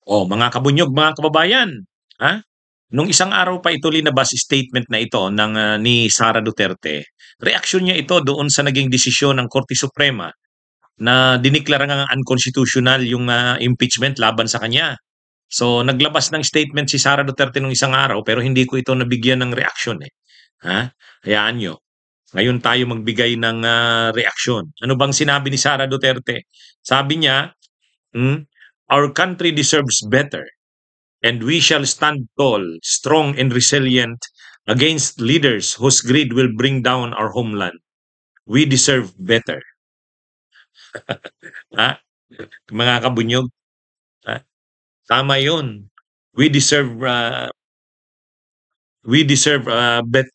O mga kabunyog, mga kababayan, ha? Nung isang araw pa ito linabas statement na ito ng ni Sara Duterte, reaksyon niya ito doon sa naging desisyon ng Korte Suprema na diniklara ngang unconstitutional yung impeachment laban sa kanya. So naglabas ng statement si Sara Duterte nung isang araw pero hindi ko ito nabigyan ng reaksyon eh. Ha? Hayaan nyo. Ngayon tayo magbigay ng reaksyon. Ano bang sinabi ni Sara Duterte? Sabi niya, our country deserves better and we shall stand tall, strong and resilient against leaders whose greed will bring down our homeland. We deserve better. Ha? Mga kabunyog, ha? Tama 'yun. We deserve a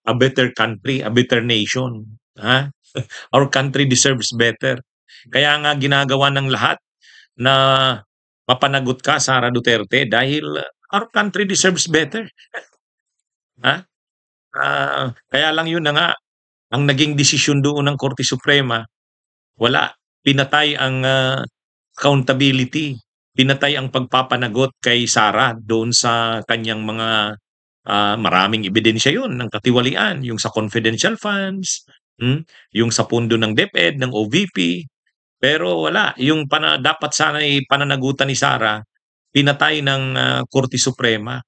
better country, a better nation. Ha? Our country deserves better. Kaya nga ginagawa ng lahat na mapanagot ka, Sara Duterte, dahil our country deserves better. Ha? Kaya lang yun na nga, ang naging desisyon doon ng Korte Suprema, wala. Pinatay ang accountability. Pinatay ang pagpapanagot kay Sara doon sa kanyang mga maraming ebidensya yun ng katiwalian, yung sa confidential funds, yung sa pundo ng DepEd, ng OVP. Pero wala, yung dapat sana pananagutan ni Sara, pinatay ng Korte Suprema.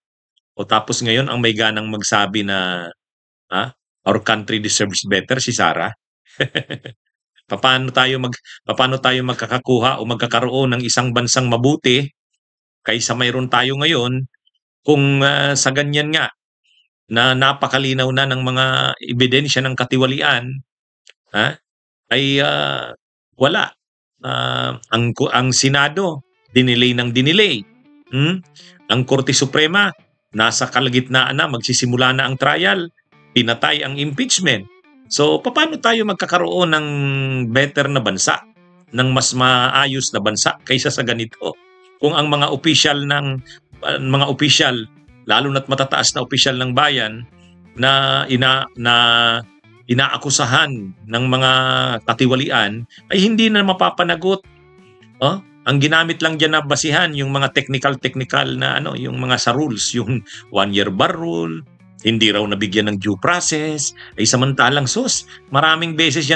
O tapos ngayon ang may ganang magsabi na our country deserves better, si Sara. Paano tayo magkakakuha o magkakaroon ng isang bansang mabuti kaysa mayroon tayo ngayon kung sa ganyan nga na napakalinaw na ng mga ebidensya ng katiwalian, ay wala. Ang Senado, dinelay ng dinelay. Ang Korte Suprema, nasa kalagitnaan na, magsisimula na ang trial, pinatay ang impeachment. So, paano tayo magkakaroon ng better na bansa, ng mas maayos na bansa kaysa sa ganito? Kung ang mga opisyal lalo na't matataas na opisyal ng bayan na inaakusahan ng mga katiwalian ay hindi na mapapanagot. Ang ginamit lang diyan na basihan yung mga technical na yung mga sa rules, yung 1-year bar rule, hindi raw nabigyan ng due process, ay samantalang maraming beses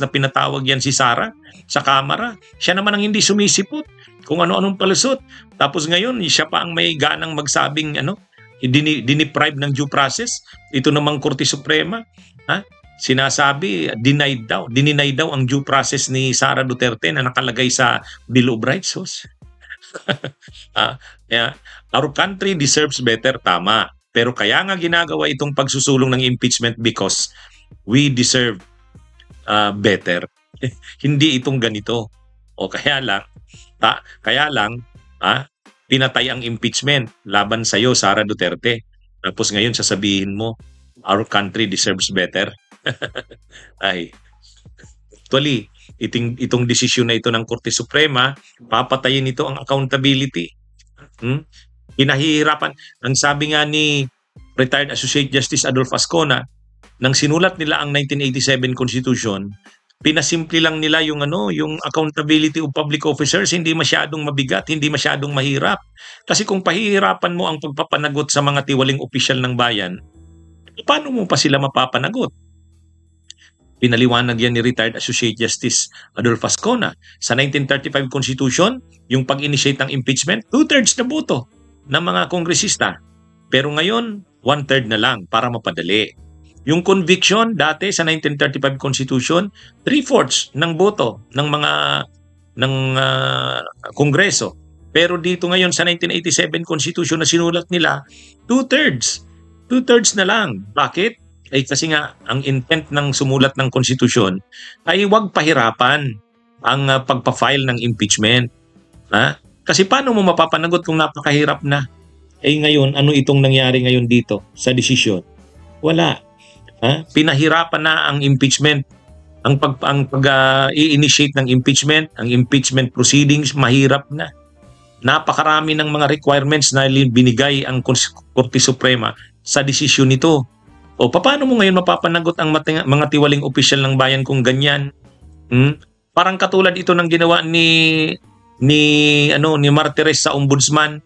na pinatawag yan si Sara sa Kamara. Siya naman ang hindi sumisipot kung ano-anong palusot. Tapos ngayon, siya pa ang may ganang magsabing diniprive ng due process. Ito namang Korte Suprema, sinasabi, dininay daw ang due process ni Sara Duterte na nakalagay sa Bill of Rights. Our country deserves better, tama. Pero kaya nga ginagawa itong pagsusulong ng impeachment because we deserve better. Hindi itong ganito. O kaya lang, pinatay ang impeachment laban sa iyo, Sara Duterte. Tapos ngayon sasabihin mo, our country deserves better. Ay, actually, itong desisyon na ito ng Korte Suprema, papatayin ito ang accountability. Pinahihirapan. Ang sabi nga ni retired Associate Justice Adolfo Ascona, nang sinulat nila ang 1987 Constitution, pinasimple lang nila yung accountability of public officers, hindi masyadong mabigat, hindi masyadong mahirap. Kasi kung pahihirapan mo ang pagpapanagot sa mga tiwaling opisyal ng bayan, paano mo pa sila mapapanagot? Pinaliwanag yan ni retired Associate Justice Adolfo Ascona. Sa 1935 Constitution, yung pag-initiate ng impeachment, 2/3 na boto ng mga kongresista. Pero ngayon, 1/3 na lang para mapadali. Yung conviction dati sa 1935 Constitution, 3/4 ng boto ng Kongreso. Pero dito ngayon sa 1987 Constitution na sinulat nila, 2/3. 2/3 na lang. Bakit? Ay kasi nga ang intent ng sumulat ng Constitution ay huwag pahirapan ang pagpa-file ng impeachment. Kasi paano mo mapapanagot kung napakahirap na? Ngayon, ano itong nangyari ngayon dito sa desisyon? Wala. Pinahirapan na ang impeachment. Ang i-initiate ng impeachment, ang impeachment proceedings, mahirap na. Napakarami ng mga requirements na binigay ang Korte Suprema sa desisyon nito. O paano mo ngayon mapapanagot ang mga tiwaling opisyal ng bayan kung ganyan? Parang katulad ito ng ginawa ni ni Martires sa ombudsman,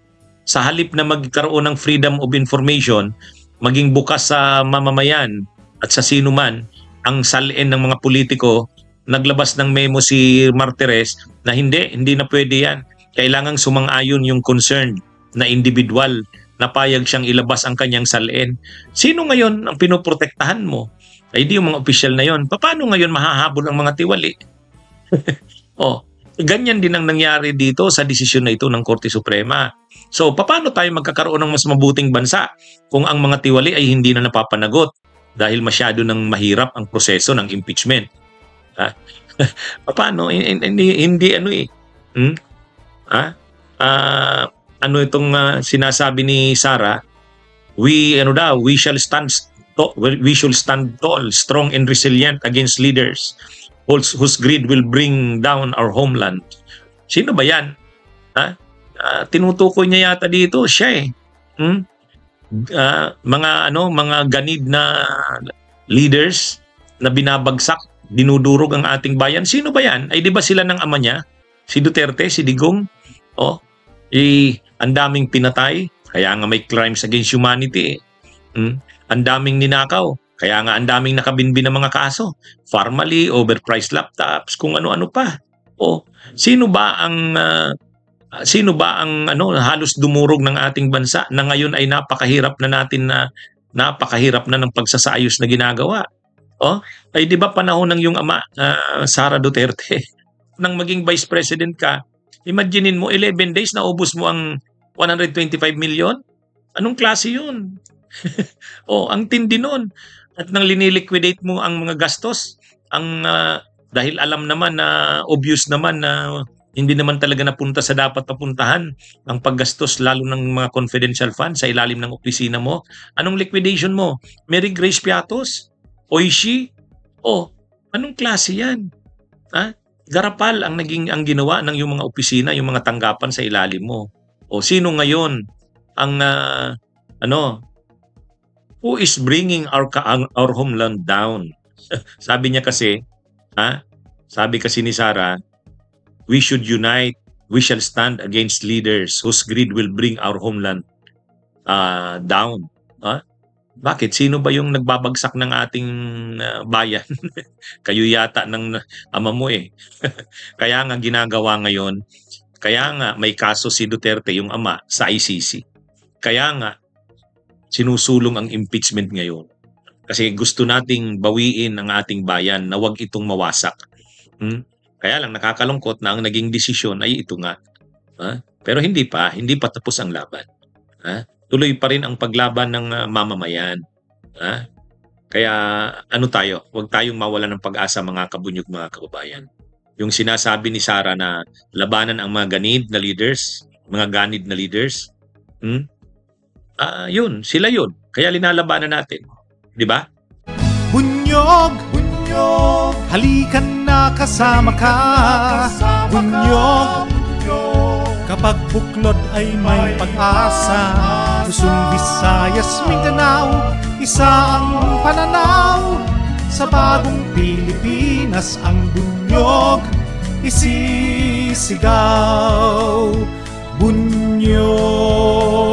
sa halip na magkaroon ng freedom of information, maging bukas sa mamamayan at sa sino man ang salin ng mga politiko, naglabas ng memo si Martires na hindi na pwede yan. Kailangang sumang-ayon yung concerned na individual na payag siyang ilabas ang kanyang salin. Sino ngayon ang pinoprotektahan mo? Ay di yung mga opisyal na yon. Paano ngayon mahahabol ang mga tiwali? Ganyan din ang nangyari dito sa desisyon na ito ng Korte Suprema. So, paano tayo magkakaroon ng mas mabuting bansa kung ang mga tiwali ay hindi na napapanagot dahil masyado nang mahirap ang proseso ng impeachment? Paano? Hindi ano eh. Ano itong sinasabi ni Sara? We shall stand tall, strong and resilient against leaders whose greed will bring down our homeland. Sino ba yan? Tinutukoy niya yata dito, siya eh. Mga ganid na leaders na binabagsak, dinudurog ang ating bayan. Sino ba yan? Ay di ba sila ng ama niya? Si Duterte, si Digong? Ang daming pinatay, kaya nga may crimes against humanity. Ang daming ninakaw, kaya nga ang daming nakabinbin ng mga kaso. Formally, overpriced laptops, kung ano-ano pa. Sino ba ang halos dumurog ng ating bansa na ngayon ay napakahirap na ng pagsasaayos na ginagawa? Ay di ba panahon ng yung ama, Sara Duterte, nang maging vice president ka, imaginein mo 11 days na ubos mo ang 125 million? Anong klase 'yun? Ang tindi nun. At nang liniliquidate mo ang mga gastos, dahil alam naman na obvious naman na hindi naman talaga napunta sa dapat papuntahan ang paggastos lalo ng mga confidential funds sa ilalim ng opisina mo. Anong liquidation mo? Mary Grace Piatos? Oishi? Anong klase yan? Garapal ang ginawa ng yung mga opisina, yung mga tanggapan sa ilalim mo. Sino ngayon ang who is bringing our homeland down? Sabi niya kasi, sabi kasi ni Sara, we should unite, we shall stand against leaders whose greed will bring our homeland down. Bakit? Sino ba yung nagbabagsak ng ating bayan? Kayo yata ng ama mo eh. Kaya nga ginagawa ngayon, kaya nga may kaso si Duterte, yung ama, sa ICC. Kaya nga sinusulong ang impeachment ngayon. Kasi gusto nating bawiin ang ating bayan na wag itong mawasak. Kaya lang nakakalungkot na ang naging desisyon ay ito nga. Pero hindi pa tapos ang laban. Tuloy pa rin ang paglaban ng mamamayan. Kaya wag tayong mawalan ng pag-asa mga kabunyog, mga kababayan. Yung sinasabi ni Sara na labanan ang mga ganid na leaders, yun, sila yun. Kaya linalabanan natin. Di ba? Bunyog, halikan na kasama ka. Bunyog, kapag buklod ay may pag-asa. Luzon, Visayas, Mindanao, isa ang pananaw. Sa bagong Pilipinas ang bunyog isisigaw. Bunyog.